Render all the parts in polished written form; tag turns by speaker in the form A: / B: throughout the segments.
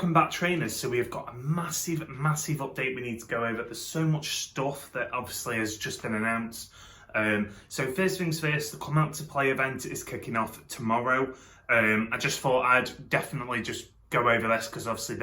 A: welcome back trainers. So we have got a massive update we need to go over. There's so much stuff that obviously has just been announced. So first things first, the Come Out to Play event is kicking off tomorrow. I just thought I'd definitely just go over this because obviously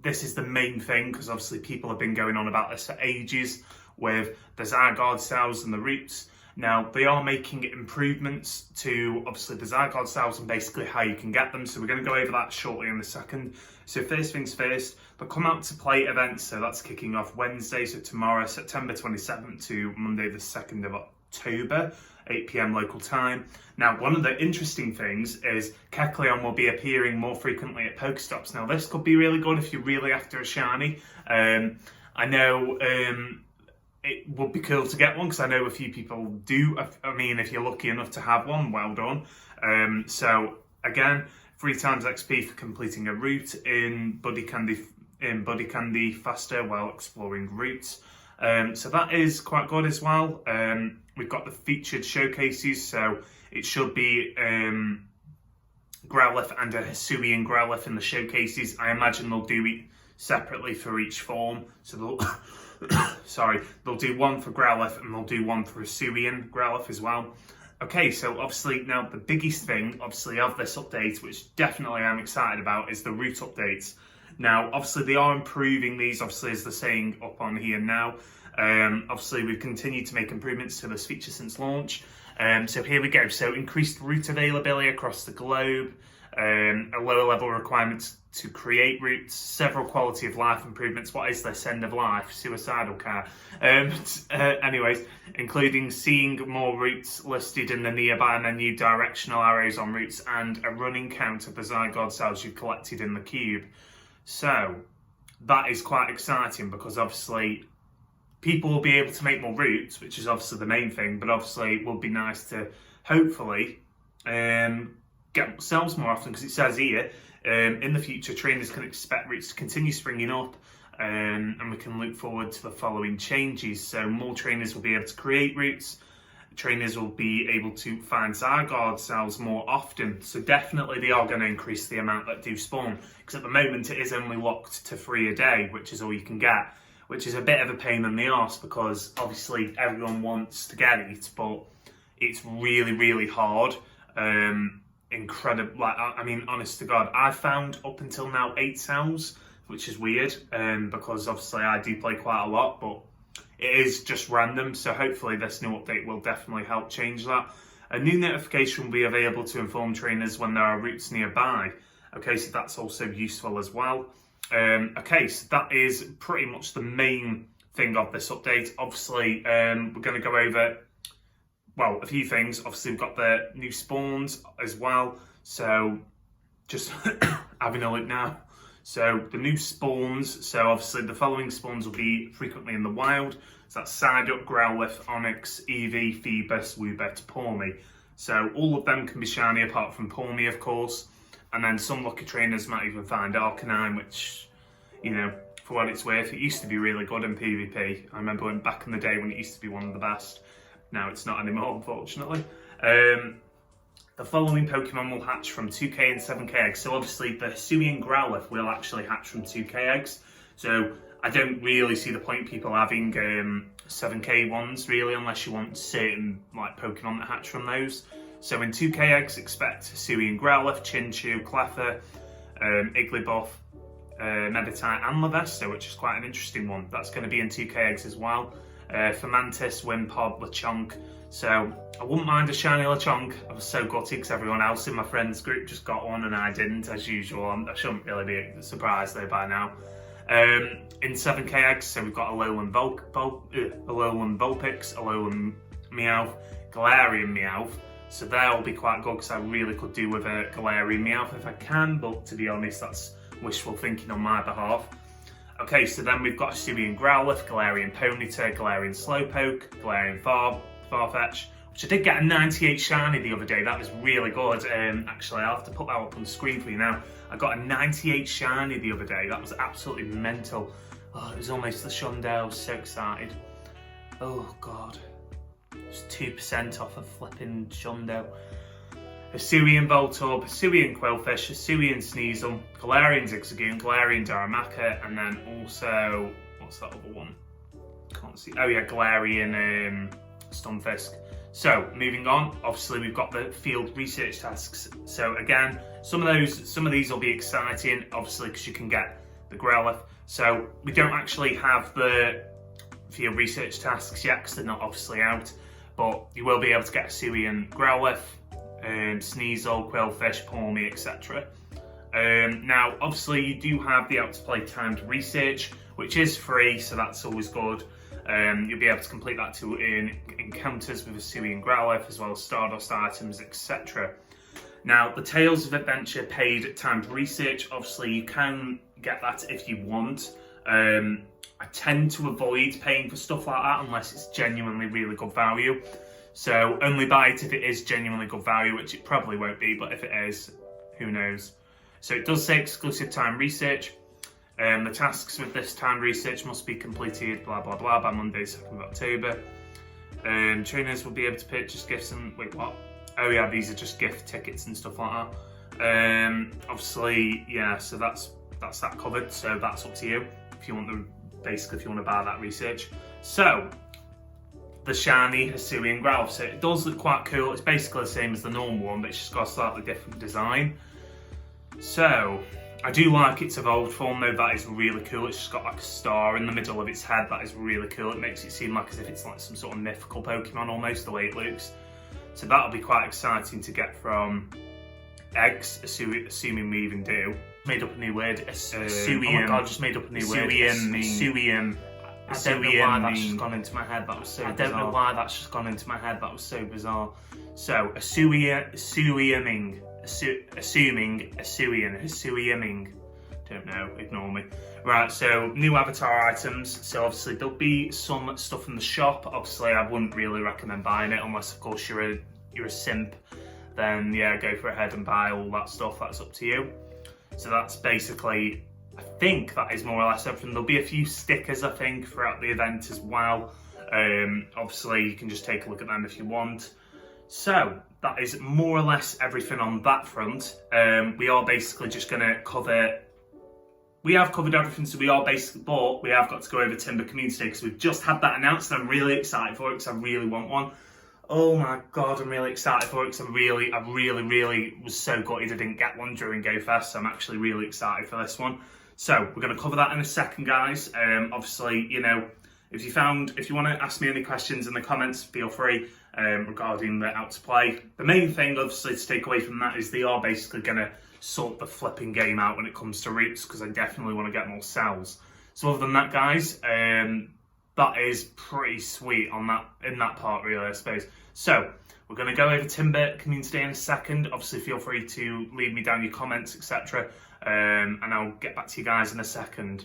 A: this is the main thing, because obviously people have been going on about this for ages with the Zygarde cells and the roots. Now, they are making improvements to, obviously, the Zygarde cells and basically how you can get them. So we're going to go over that shortly in a second. So first things first, the Come Out to Play event. So that's kicking off Wednesday, so tomorrow, September 27th to Monday, the 2nd of October, 8 PM local time. Now, one of the interesting things is Kecleon will be appearing more frequently at Pokestops. Now, this could be really good if you're really after a shiny. I know... it would be cool to get one because I know a few people do. I mean, if you're lucky enough to have one, well done. So again, 3 times XP for completing a route in Buddy Candy faster while exploring routes. So that is quite good as well. We've got the featured showcases, so it should be Growlithe and a Hisuian Growlithe in the showcases. I imagine they'll do it separately for each form. So they'll they'll do one for Growlithe and they'll do one for Hisuian Growlithe as well. Okay, so obviously now the biggest thing, obviously, of this update, which definitely I'm excited about, is the route updates. Now, obviously, they are improving these, obviously, as they're saying up on here now. Obviously, we've continued to make improvements to this feature since launch. So here we go. So increased route availability across the globe, a lower level requirements to create routes, several quality of life improvements. What is this? End of life? Suicidal car? Anyways, including seeing more routes listed in the nearby menu, directional arrows on routes, and a running count of the Zygarde cells you've collected in the cube. So that is quite exciting because obviously people will be able to make more routes, which is obviously the main thing, but obviously it will be nice to hopefully get cells more often, because it says here, in the future, trainers can expect routes to continue springing up, and we can look forward to the following changes. So more trainers will be able to create routes. Trainers will be able to find Zygarde cells more often. So definitely they are going to increase the amount that do spawn, because at the moment it is only locked to 3 a day, which is all you can get, which is a bit of a pain in the arse because obviously everyone wants to get it, but it's really hard. Incredible, like, I mean, honest to God, I found up until now 8 cells, which is weird, because obviously I do play quite a lot, but it is just random. So hopefully this new update will definitely help change that. A new notification will be available to inform trainers when there are routes nearby. Okay, so that's also useful as well. Okay, so that is pretty much the main thing of this update. Obviously, we're going to go over, well, a few things. Obviously, we've got the new spawns as well. So just having a look now. So the new spawns. So obviously the following spawns will be frequently in the wild. So that's Psyduck, Growlithe, Onyx, Eevee, Phoebus, Woobat, Pawmi. So all of them can be shiny apart from Pawmi, of course. And then some lucky trainers might even find Arcanine, which, you know, for what it's worth, it used to be really good in PvP. I remember back in the day when it used to be one of the best. Now it's not anymore, unfortunately. The following Pokemon will hatch from 2k and 7k eggs. So obviously the Hisuian Growlithe will actually hatch from 2k eggs. So I don't really see the point people having 7k ones really, unless you want certain like Pokemon that hatch from those. So in 2k eggs, expect Hisuian Growlithe, Chinchou, Cleffa, Igglybuff, Meditite and Lavesta, which is quite an interesting one. That's going to be in 2k eggs as well. Fermantis, Wimpod, Lechonk. So I wouldn't mind a shiny Lechonk. I was so gutted because everyone else in my friends group just got one and I didn't, as usual. I shouldn't really be surprised though by now. In 7k eggs, so we've got Alolan Vulpix, Alolan Meowth, Galarian Meowth. So they'll be quite good because I really could do with a Galarian Meowth if I can, but to be honest, that's wishful thinking on my behalf. Okay, so then we've got Hisuian Growlithe, Galarian Ponyta, Galarian Slowpoke, Galarian Farfetch, which I did get a 98 shiny the other day. That was really good. Actually, I'll have to put that up on the screen for you now. I got a 98 shiny the other day. That was absolutely mental. Oh, it was almost the Shundale. I was so excited. Oh, God. It's 2% off of flipping Shundale. Hisuian Voltorb, Hisuian Quillfish, Hisuian Sneasel, Galarian Zigzagoon, Galarian Darumaka, and then also, what's that other one? Can't see. Oh yeah, Galarian Stunfisk. So moving on, obviously we've got the field research tasks. So again, some of these will be exciting, obviously because you can get the Growlithe. So we don't actually have the field research tasks yet because they're not obviously out, but you will be able to get a Hisuian Growlithe, Sneasel, Quillfish, Pawmi, etc. Now, obviously, you do have the Out to Play timed research, which is free, so that's always good. You'll be able to complete that to earn encounters with a Hisuian Growlithe, as well as Stardust items, etc. Now, the Tales of Adventure paid timed research, obviously, you can get that if you want. I tend to avoid paying for stuff like that unless it's genuinely really good value. So only buy it if it is genuinely good value, which it probably won't be, but if it is, who knows. So it does say exclusive time research. The tasks with this time research must be completed, blah, blah, blah, by Monday, 2nd of October. Trainers will be able to purchase gifts and, wait, what? Oh yeah, these are just gift tickets and stuff like that. Obviously, yeah, so that's that covered, so that's up to you if you want to, basically, if you want to buy that research. So, the shiny Hisuian Growlithe. So it does look quite cool. It's basically the same as the normal one, but it's just got a slightly different design. So I do like its evolved form though. That is really cool. It's just got like a star in the middle of its head. That is really cool. It makes it seem like as if it's like some sort of mythical Pokemon almost, the way it looks. So that'll be quite exciting to get from eggs, assuming we even do. Made up a new word. Hisuian. Oh my god, I just made up a new word. Hisuian. I don't know why that's just gone into my head. That was so bizarre. I don't know why that's just gone into my head. That was so bizarre. So, Hisuian. Don't know, ignore me. Right, so new avatar items. So obviously there'll be some stuff in the shop. Obviously I wouldn't really recommend buying it unless of course you're a simp. Then yeah, go for ahead and buy all that stuff. That's up to you. So that's basically, I think that is more or less everything. There'll be a few stickers, I think, throughout the event as well. Obviously, you can just take a look at them if you want. So, that is more or less everything on that front. We are basically just going to cover... We have covered everything, so we are basically... But we have got to go over Timber Community Day because we've just had that announced and I'm really excited for it because I really want one. Oh my god, I'm really excited for it because I really was so gutted I didn't get one during GoFest, so I'm actually really excited for this one. So, we're going to cover that in a second, guys. Obviously, you know, if you want to ask me any questions in the comments, feel free regarding the Out to Play. The main thing, obviously, to take away from that is they are basically going to sort the flipping game out when it comes to routes because I definitely want to get more cells. So, other than that, guys, that is pretty sweet in that part, really, I suppose. So, we're going to go over Timber Community Day in a second. Obviously, feel free to leave me down your comments, etc. And I'll get back to you guys in a second.